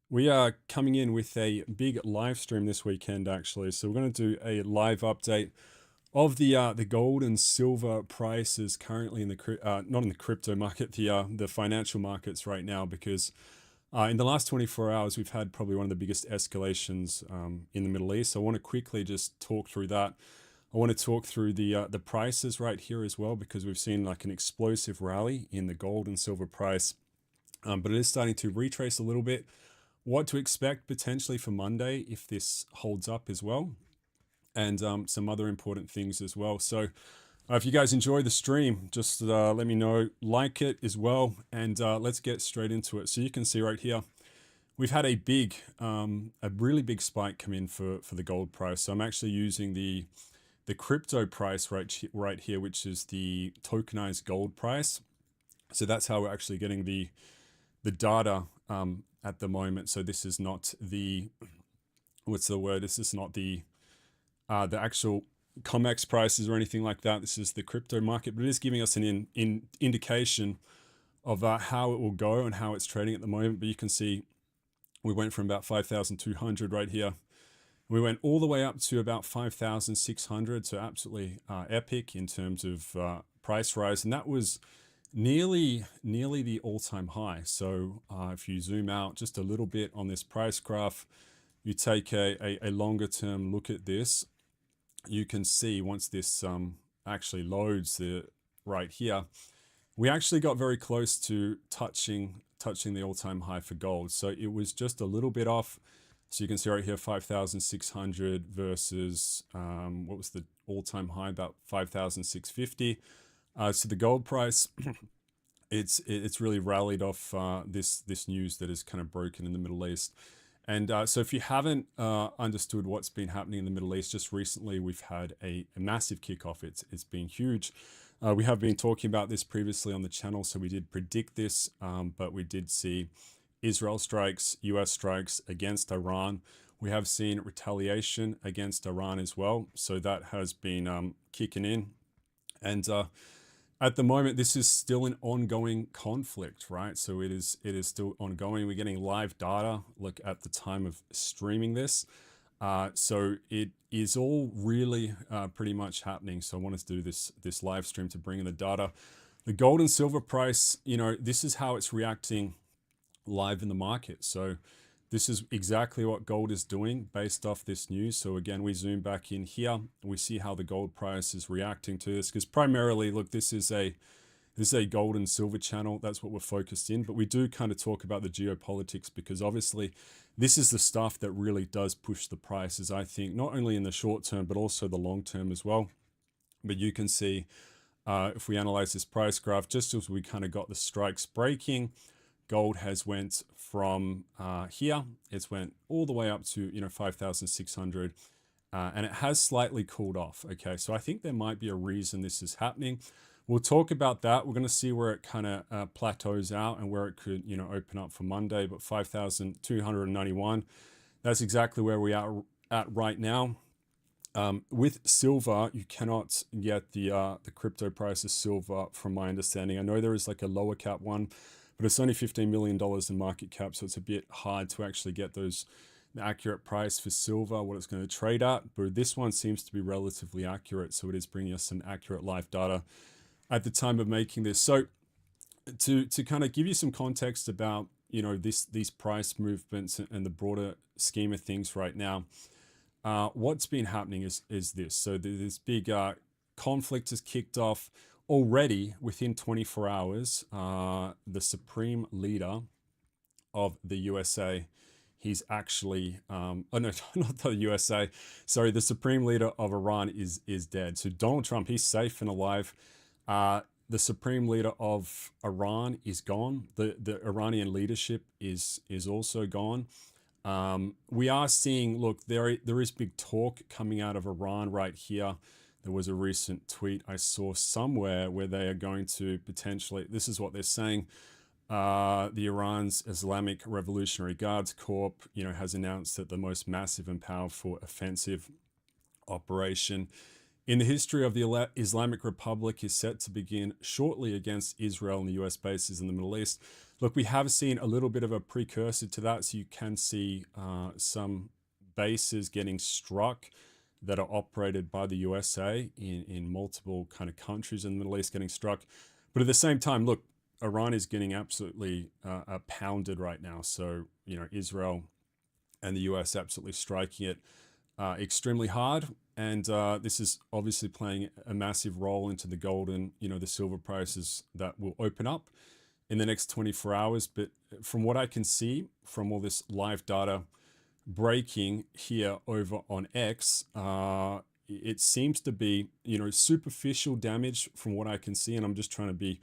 We are coming in with a big live stream this weekend, actually. So we're going to do a live update of the gold and silver prices currently in the not in the crypto market, the financial markets right now, because in the last 24 hours we've had probably one of the biggest escalations in the Middle East. So I want to quickly just talk through that. I want to talk through the prices right here as well, because we've seen like an explosive rally in the gold and silver price, but it is starting to retrace a little bit. What to expect potentially for Monday if this holds up as well, and some other important things as well. So if you guys enjoy the stream, just let me know, like it as well, and let's get straight into it. So you can see right here, we've had a really big spike come in for the gold price. So I'm actually using the crypto price right here, which is the tokenized gold price. So that's how we're actually getting the data at the moment. So this is not the, what's the word? This is not the actual COMEX prices or anything like that. This is the crypto market, but it is giving us an indication of how it will go and how it's trading at the moment. But you can see we went from about 5,200 right here. We went all the way up to about 5,600. So absolutely epic in terms of price rise. And that was nearly the all-time high. So if you zoom out just a little bit on this price graph, you take a longer term look at this, you can see once this actually loads right here, we actually got very close to touching the all-time high for gold. So it was just a little bit off. So you can see right here 5,600 versus what was the all-time high, about 5,650. So the gold price, it's really rallied off this news that is kind of broken in the Middle East. And so if you haven't understood what's been happening in the Middle East, just recently we've had a massive kickoff. It's been huge. We have been talking about this previously on the channel, so we did predict this, but we did see Israel strikes, US strikes against Iran. We have seen retaliation against Iran as well. So that has been kicking in. And at the moment, this is still an ongoing conflict, right? So it is still ongoing. We're getting live data, look at the time of streaming this. So it is all really pretty much happening. So I wanted to do this live stream to bring in the data. The gold and silver price, this is how it's reacting live in the market. So this is exactly what gold is doing based off this news. So again, we zoom back in here, we see how the gold price is reacting to this, because primarily, look, this is a gold and silver channel. That's what we're focused in, but we do kind of talk about the geopolitics, because obviously this is the stuff that really does push the prices, I think, not only in the short term, but also the long term as well. But you can see if we analyze this price graph, just as we kind of got the strikes breaking, gold has went from here, it's went all the way up to 5,600, and it has slightly cooled off. Okay, so I think there might be a reason this is happening. We'll talk about that. We're going to see where it kind of plateaus out and where it could open up for Monday. But 5,291, that's exactly where we are at right now. With silver, you cannot get the crypto price of silver, from my understanding. I know there is like a lower cap one, but it's only $15 million in market cap, so it's a bit hard to actually get the accurate price for silver, what it's going to trade at. But this one seems to be relatively accurate, so it is bringing us some accurate live data at the time of making this. So to kind of give you some context about these price movements and the broader scheme of things right now, what's been happening is this. So this big conflict has kicked off already within 24 hours. The supreme leader of the USA, he's actually, oh no, not the USA, sorry, the supreme leader of Iran is dead. So Donald Trump, he's safe and alive. The supreme leader of Iran is gone. The Iranian leadership is also gone. We are seeing, look, there is big talk coming out of Iran right here. There was a recent tweet I saw somewhere where they are going to potentially, this is what they're saying, the Iran's Islamic Revolutionary Guards Corps, has announced that the most massive and powerful offensive operation in the history of the Islamic Republic is set to begin shortly against Israel and the US bases in the Middle East. look, we have seen a little bit of a precursor to that. So you can see some bases getting struck that are operated by the USA in multiple kind of countries in the Middle East getting struck. But at the same time, look, Iran is getting absolutely pounded right now. So, Israel and the US absolutely striking it extremely hard. And this is obviously playing a massive role into the gold and, the silver prices that will open up in the next 24 hours. But from what I can see from all this live data breaking here over on X, it seems to be, superficial damage from what I can see. And I'm just trying to be,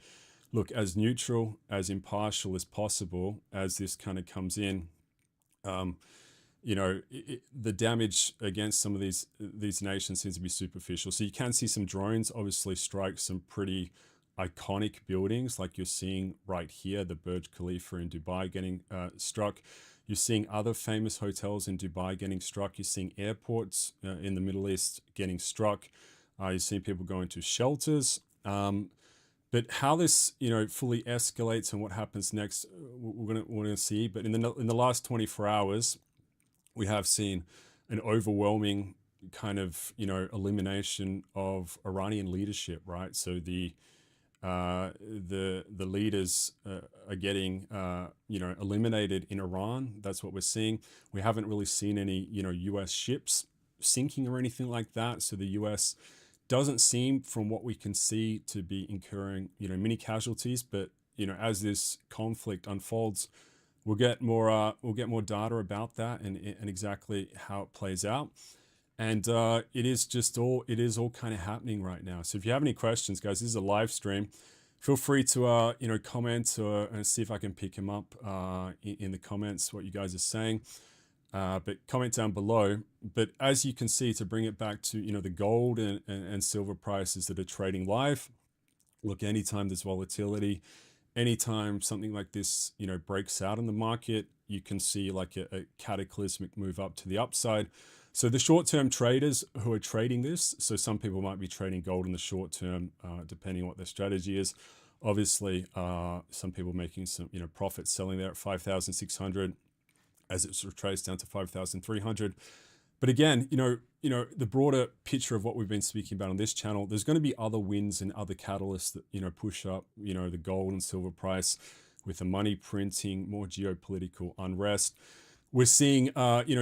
look, as neutral, as impartial as possible as this kind of comes in. The damage against some of these nations seems to be superficial. So you can see some drones obviously strike some pretty iconic buildings, like you're seeing right here, the Burj Khalifa in Dubai getting struck. You're seeing other famous hotels in Dubai getting struck. You're seeing airports in the Middle East getting struck. You're seeing people going to shelters. But how this, fully escalates and what happens next, we're gonna see. But in the last 24 hours, we have seen an overwhelming kind of, elimination of Iranian leadership, right? So the leaders are getting eliminated in Iran. That's what we're seeing. We haven't really seen any U.S. ships sinking or anything like that. So the U.S. doesn't seem, from what we can see, to be incurring many casualties. But as this conflict unfolds, we'll get more data about that and exactly how it plays out. And it is all kind of happening right now. So if you have any questions, guys, this is a live stream. Feel free to comment and see if I can pick him up in the comments what you guys are saying. But comment down below. But as you can see, to bring it back to the gold and silver prices that are trading live, look, anytime there's volatility, anytime something like this breaks out in the market, you can see like a cataclysmic move up to the upside. So the short-term traders who are trading this, so some people might be trading gold in the short term, depending on what their strategy is. Obviously, some people making some profits selling there at 5,600 as it's retraced down to 5,300. But again, the broader picture of what we've been speaking about on this channel, there's going to be other wins and other catalysts that push up the gold and silver price with the money printing, more geopolitical unrest. We're seeing,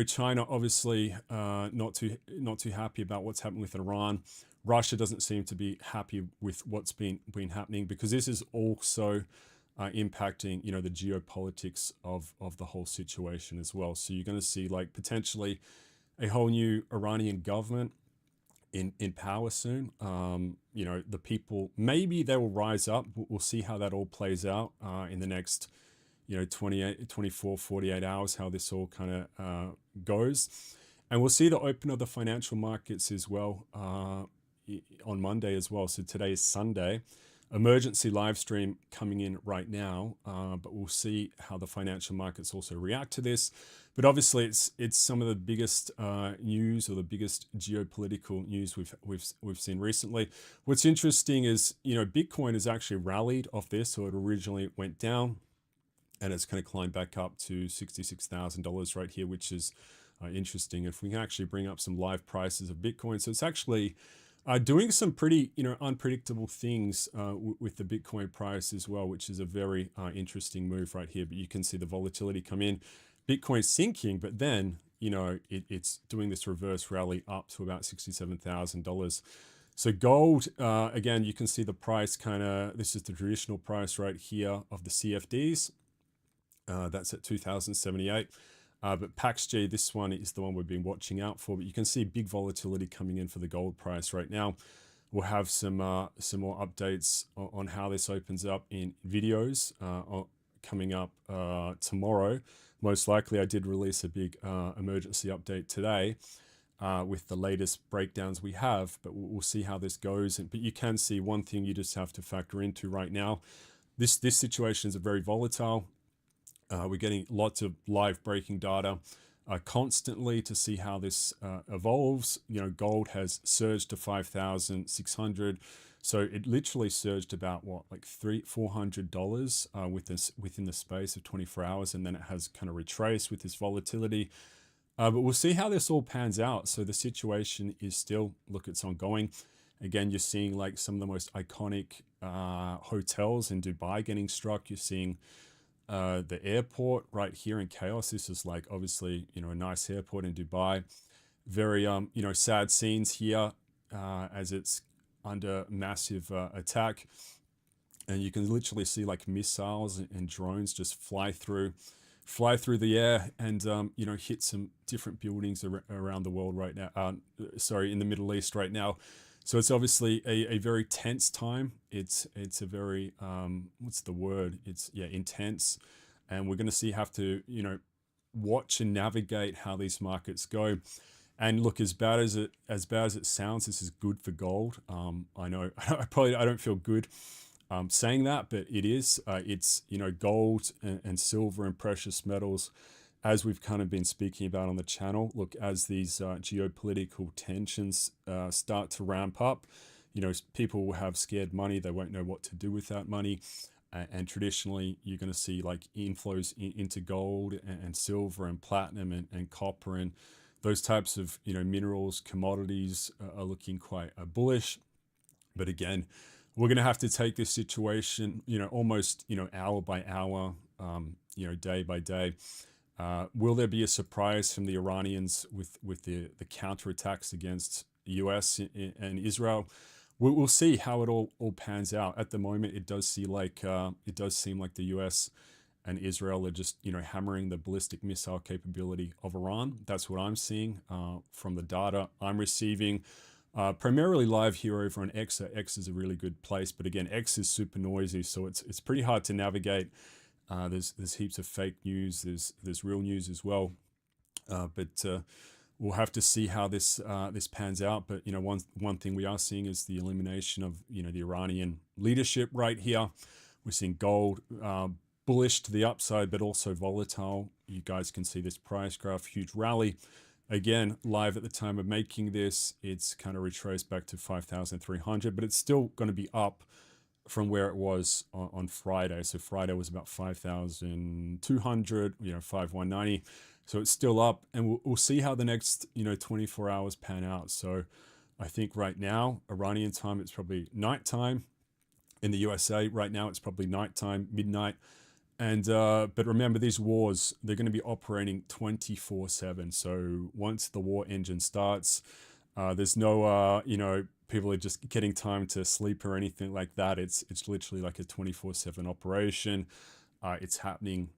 China obviously not too happy about what's happening with Iran. Russia doesn't seem to be happy with what's been happening, because this is also impacting, the geopolitics of the whole situation as well. So you're going to see like potentially a whole new Iranian government in power soon. The people, maybe they will rise up. We'll see how that all plays out in the next 28, 24, 48 hours, how this all kind of goes. And we'll see the open of the financial markets as well on Monday as well. So today is Sunday. Emergency live stream coming in right now, but we'll see how the financial markets also react to this. But obviously, it's some of the biggest news, or the biggest geopolitical news we've seen recently. What's interesting is Bitcoin has actually rallied off this. So it originally went down, and it's kind of climbed back up to $66,000 right here, which is interesting. If we can actually bring up some live prices of Bitcoin, so it's actually doing some pretty unpredictable things with the Bitcoin price as well, which is a very interesting move right here. But you can see the volatility come in, Bitcoin sinking, but then it's doing this reverse rally up to about $67,000. So gold, again, you can see the price this is the traditional price right here of the CFDs. That's at 2,078. But PAXG, this one is the one we've been watching out for. But you can see big volatility coming in for the gold price right now. We'll have some more updates on how this opens up in videos coming up tomorrow. Most likely, I did release a big emergency update today with the latest breakdowns we have. But we'll see how this goes. But you can see one thing you just have to factor into right now. This situation is very volatile. We're getting lots of live breaking data. constantly to see how this evolves. Gold has surged to 5,600. So it literally surged about what, like $400 within the space of 24 hours, and then it has kind of retraced with this volatility. But we'll see how this all pans out. So the situation is still, look, it's ongoing. Again, you're seeing like some of the most iconic hotels in Dubai getting struck. You're seeing the airport right here in chaos. This is like obviously a nice airport in Dubai. Very sad scenes here as it's under massive attack, and you can literally see like missiles and drones just fly through the air and hit some different buildings around the world right now. Sorry, in the Middle East right now. So it's obviously a very tense time. It's a very what's the word? It's intense, and we're going to have to watch and navigate how these markets go. And look, as bad as it sounds, this is good for gold. I know I don't feel good saying that, but it is. It's gold and silver and precious metals, as we've kind of been speaking about on the channel. Look, as these geopolitical tensions start to ramp up, people will have scared money. They won't know what to do with that money. And traditionally, you're going to see like inflows into gold and silver and platinum and copper and those types of minerals, commodities are looking quite bullish. But again, we're going to have to take this situation, almost hour by hour, day by day. Will there be a surprise from the Iranians with the counterattacks against the US and Israel? We'll see how it all pans out. At the moment, it does seem like the US and Israel are just hammering the ballistic missile capability of Iran. That's what I'm seeing from the data I'm receiving. Primarily live here over on X. X is a really good place, but again, X is super noisy, so it's pretty hard to navigate. There's heaps of fake news. There's real news as well. But we'll have to see how this pans out. But one thing we are seeing is the elimination of the Iranian leadership right here. We're seeing gold bullish to the upside, but also volatile. You guys can see this price graph, huge rally. Again, live at the time of making this, it's kind of retraced back to 5,300, but it's still going to be up from where it was on Friday. So Friday was about 5,200, 5,190. So it's still up, and we'll see how the next 24 hours pan out. So I think right now, Iranian time, it's probably nighttime. In the USA right now, it's probably nighttime, midnight. And but remember, these wars, they're going to be operating 24/7. So once the war engine starts, there's no people are just getting time to sleep or anything like that. It's literally like a 24/7 operation. It's happening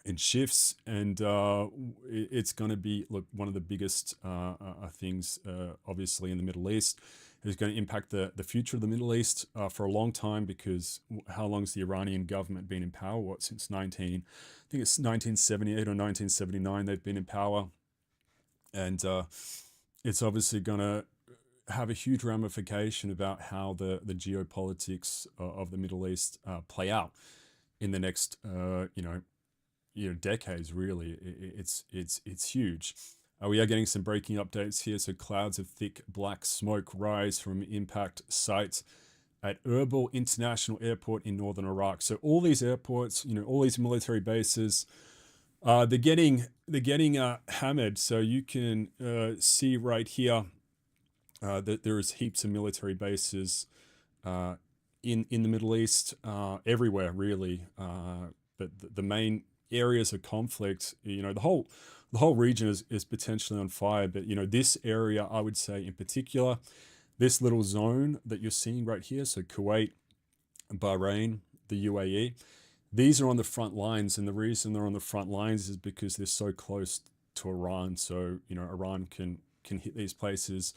in shifts, and it's going to be one of the biggest things, obviously in the Middle East. Is going to impact the future of the Middle East for a long time, because how long has the Iranian government been in power? What, since I think it's 1978 or 1979 they've been in power, and it's obviously going to have a huge ramification about how the geopolitics of the Middle East play out in the next decades. Really, it's huge. We are getting some breaking updates here. So clouds of thick black smoke rise from impact sites at Erbil International Airport in northern Iraq. So all these airports, all these military bases, they're getting hammered. So you can see right here that there is heaps of military bases in the Middle East, everywhere really. But the main areas of conflict, the whole region is potentially on fire. But this area, I would say in particular, this little zone that you're seeing right here, so Kuwait, Bahrain, the UAE, these are on the front lines. And the reason they're on the front lines is because they're so close to Iran. So Iran can hit these places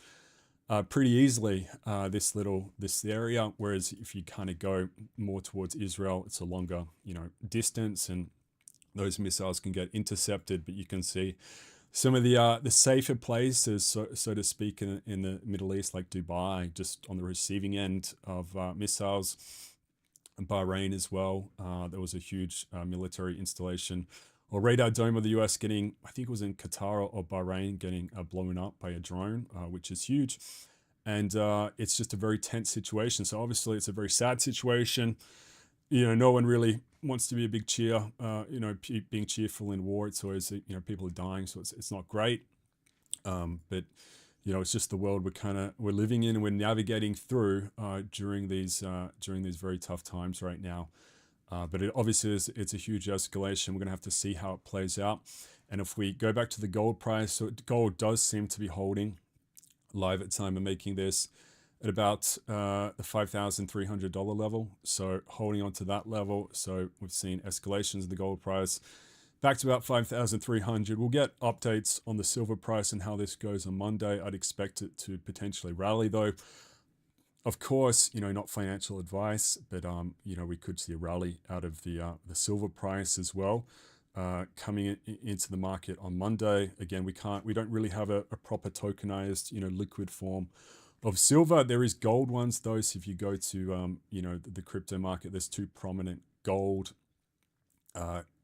pretty easily, this area. Whereas if you kind of go more towards Israel, it's a longer distance, and those missiles can get intercepted. But you can see some of the safer places, so to speak, in the Middle East, like Dubai, just on the receiving end of missiles. And Bahrain as well. There was a huge military installation or radar dome of the US getting, I think it was in Qatar or Bahrain, getting blown up by a drone, which is huge. And it's just a very tense situation. So obviously it's a very sad situation. No one really wants to be a big cheer, being cheerful in war. It's always, people are dying, so it's not great. But it's just the world we're living in and we're navigating through during these very tough times right now. But it obviously it's a huge escalation. We're going to have to see how it plays out. And if we go back to the gold price, so gold does seem to be holding live at time of making this at about the $5,300 level. So holding on to that level. So we've seen escalations in the gold price back to about 5,300. We'll get updates on the silver price and how this goes on Monday. I'd expect it to potentially rally though. Of course, not financial advice, but we could see a rally out of the silver price as well, coming into the market on Monday. Again, we don't really have a proper tokenized, liquid form of silver. There is gold ones though. So if you go to the crypto market, there's two prominent gold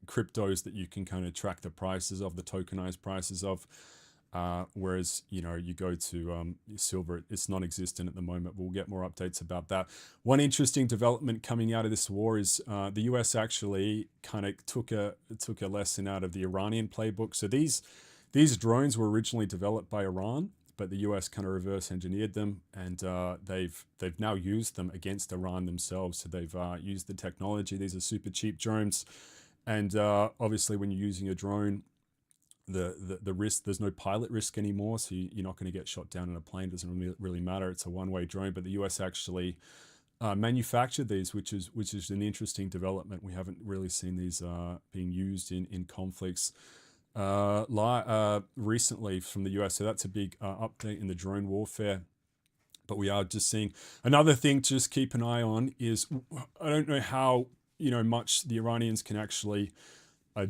cryptos that you can kind of track the prices of, the tokenized prices of. Whereas, you go to silver, it's non-existent at the moment. We'll get more updates about that. One interesting development coming out of this war is the US actually kind of took a lesson out of the Iranian playbook. So these drones were originally developed by Iran, but the US kind of reverse engineered them, and they've now used them against Iran themselves. So they've used the technology. These are super cheap drones, and obviously when you're using a drone, the risk, there's no pilot risk anymore, so you're not going to get shot down in a plane. It doesn't really matter. It's a one-way drone. But the US actually manufactured these, which is an interesting development. We haven't really seen these being used in conflicts recently from the US. So that's a big update in the drone warfare. But we are just seeing another thing to just keep an eye on is, I don't know how much the Iranians can actually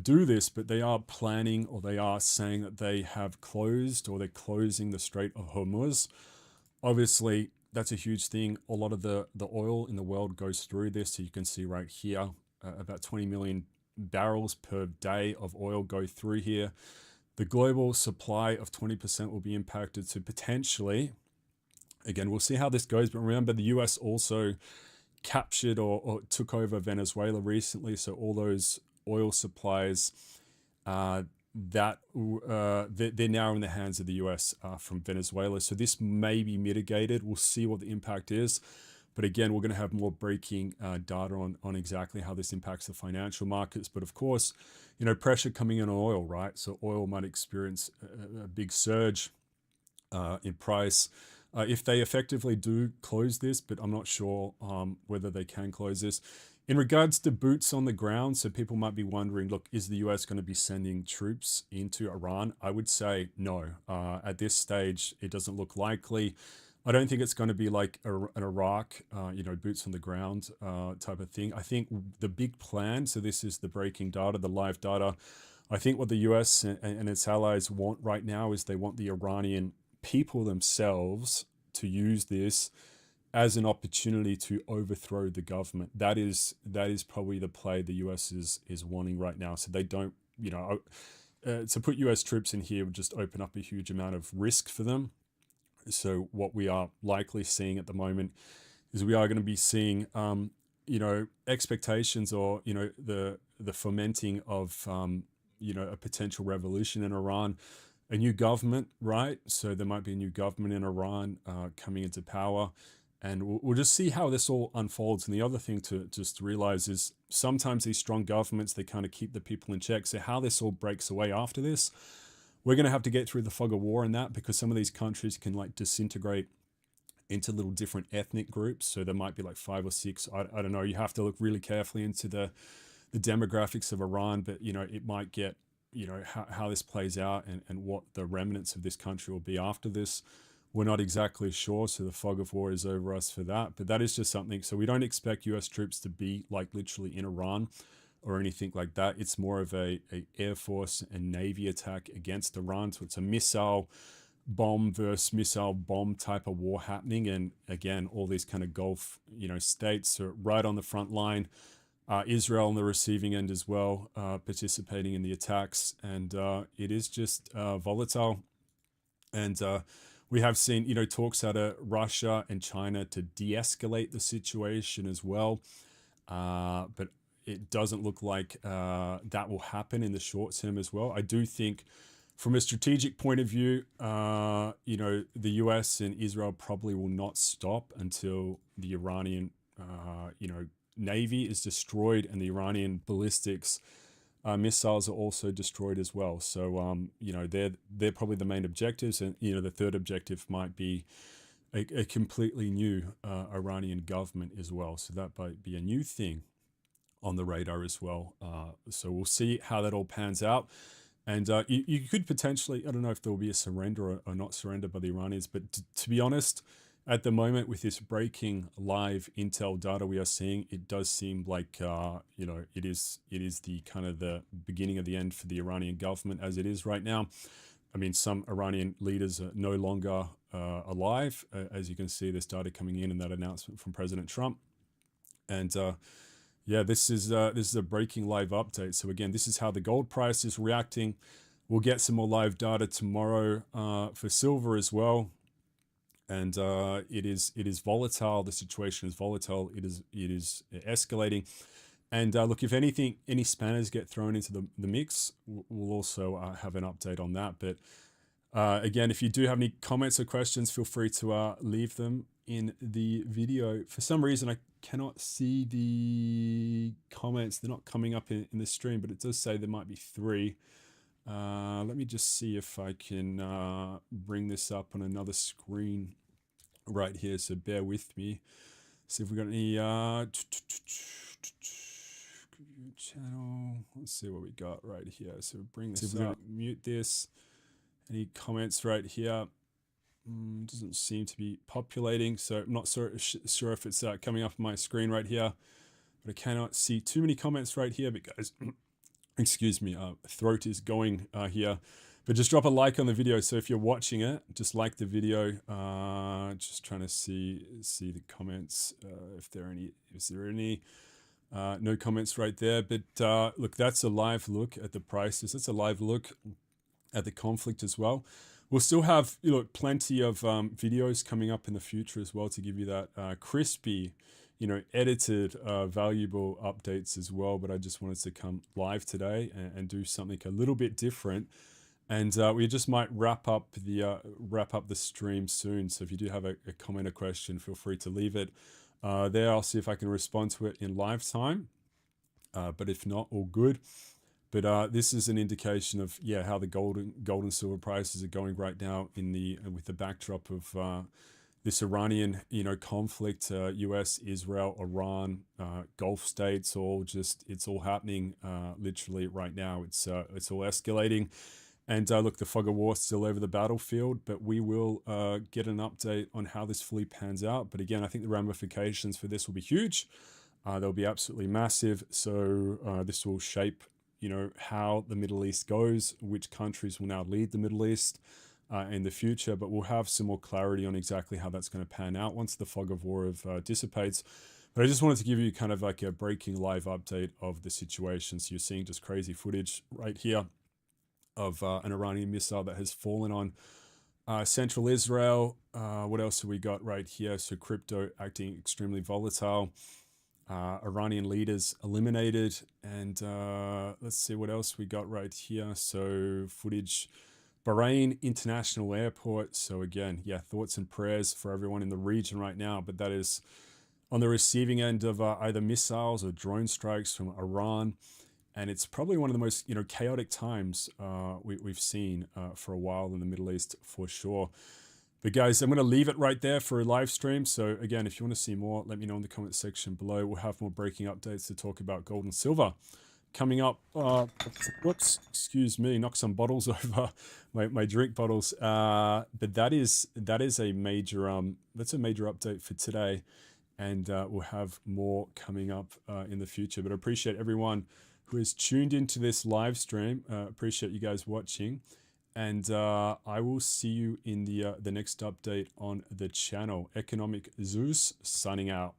do this, but they are planning, or they are saying that they have closed, or they're closing the Strait of Hormuz. Obviously, that's a huge thing. A lot of the oil in the world goes through this. So you can see right here, about 20 million barrels per day of oil go through here. The global supply of 20% will be impacted. So potentially, again, we'll see how this goes. But remember, the US also captured or took over Venezuela recently. So all those oil supplies they're now in the hands of the US from Venezuela. So this may be mitigated. We'll see what the impact is. But again, we're going to have more breaking data on exactly how this impacts the financial markets. But of course, pressure coming in on oil, right? So oil might experience a big surge in price if they effectively do close this, but I'm not sure whether they can close this. In regards to boots on the ground, so people might be wondering, look, is the US going to be sending troops into Iran? I would say no. At this stage, it doesn't look likely. I don't think it's going to be like an Iraq, boots on the ground type of thing. I think the big plan, so this is the breaking data, the live data. I think what the US and its allies want right now is they want the Iranian people themselves to use this as an opportunity to overthrow the government. That is probably the play the US is wanting right now. So they don't, to put US troops in here would just open up a huge amount of risk for them. So what we are likely seeing at the moment is we are going to be seeing, expectations, or the fomenting of a potential revolution in Iran, a new government, right? So there might be a new government in Iran coming into power. And we'll just see how this all unfolds. And the other thing to just realize is sometimes these strong governments, they kind of keep the people in check. So how this all breaks away after this, we're going to have to get through the fog of war and that, because some of these countries can like disintegrate into little different ethnic groups. So there might be like 5 or 6. I don't know. You have to look really carefully into the demographics of Iran, but it might get, how this plays out and what the remnants of this country will be after this. We're not exactly sure, so the fog of war is over us for that. But that is just something. So we don't expect US troops to be like literally in Iran or anything like that. It's more of a Air Force and Navy attack against Iran. So it's a missile bomb versus missile bomb type of war happening. And again, all these kind of Gulf, states are right on the front line. Israel on the receiving end as well, participating in the attacks, and it is just volatile. And we have seen, talks out of Russia and China to de-escalate the situation as well, but it doesn't look like that will happen in the short term as well. I do think, from a strategic point of view, the US and Israel probably will not stop until the Iranian, Navy is destroyed and the Iranian ballistics missiles are also destroyed as well. So, they're probably the main objectives, and the third objective might be a completely new Iranian government as well. So that might be a new thing on the radar as well. So we'll see how that all pans out. And you could potentially, I don't know if there will be a surrender or not surrender by the Iranians, but to be honest, at the moment with this breaking live intel data we are seeing, it does seem like it is the kind of the beginning of the end for the Iranian government as it is right now. I mean, some Iranian leaders are no longer alive, as you can see. This data coming in and that announcement from President Trump, and this is a breaking live update. So again, this is how the gold price is reacting. We'll get some more live data tomorrow for silver as well. And it is volatile. The situation is volatile. It is escalating. And look, if anything, any spanners get thrown into the mix, we'll also have an update on that. But again, if you do have any comments or questions, feel free to leave them in the video. For some reason, I cannot see the comments. They're not coming up in the stream, but it does say there might be 3. Let me just see if I can bring this up on another screen right here. So bear with me. See if we got any channel. Let's see what we got right here. So bring this up. Mute this. Any comments right here? Doesn't seem to be populating, so I'm not sure if it's coming up on my screen right here, but I cannot see too many comments right here because excuse me, throat is going here. But just drop a like on the video. So if you're watching it, just like the video. Just trying to see the comments. If there are any, is there any? No comments right there. But look, that's a live look at the prices. That's a live look at the conflict as well. We'll still have plenty of videos coming up in the future as well to give you that crispy, edited, valuable updates as well. But I just wanted to come live today and do something a little bit different. And we just might wrap up the stream soon. So if you do have a comment or question, feel free to leave it there. I'll see if I can respond to it in live time. But if not, all good. But this is an indication of how the gold and silver prices are going right now with the backdrop of this Iranian conflict, U.S., Israel, Iran, Gulf states, it's all happening literally right now. It's all escalating, and look, the fog of war is still over the battlefield. But we will get an update on how this fully pans out. But again, I think the ramifications for this will be huge. They'll be absolutely massive. So this will shape how the Middle East goes, which countries will now lead the Middle East in the future. But we'll have some more clarity on exactly how that's going to pan out once the fog of war dissipates. But I just wanted to give you kind of like a breaking live update of the situation. So you're seeing just crazy footage right here of an Iranian missile that has fallen on central Israel. What else have we got right here? So crypto acting extremely volatile. Iranian leaders eliminated, and let's see what else we got right here. So footage, Bahrain International Airport. So again, thoughts and prayers for everyone in the region right now, but that is on the receiving end of either missiles or drone strikes from Iran, and it's probably one of the most chaotic times we've seen for a while in the Middle East for sure. But guys, I'm going to leave it right there for a live stream. So again, if you want to see more, let me know in the comment section below. We'll have more breaking updates to talk about gold and silver coming up. Whoops, excuse me, knock some bottles over my drink bottles. But that is a major that's a major update for today, and we'll have more coming up in the future. But I appreciate everyone who is tuned into this live stream. Appreciate you guys watching. And I will see you in the next update on the channel. Economic Zeus signing out.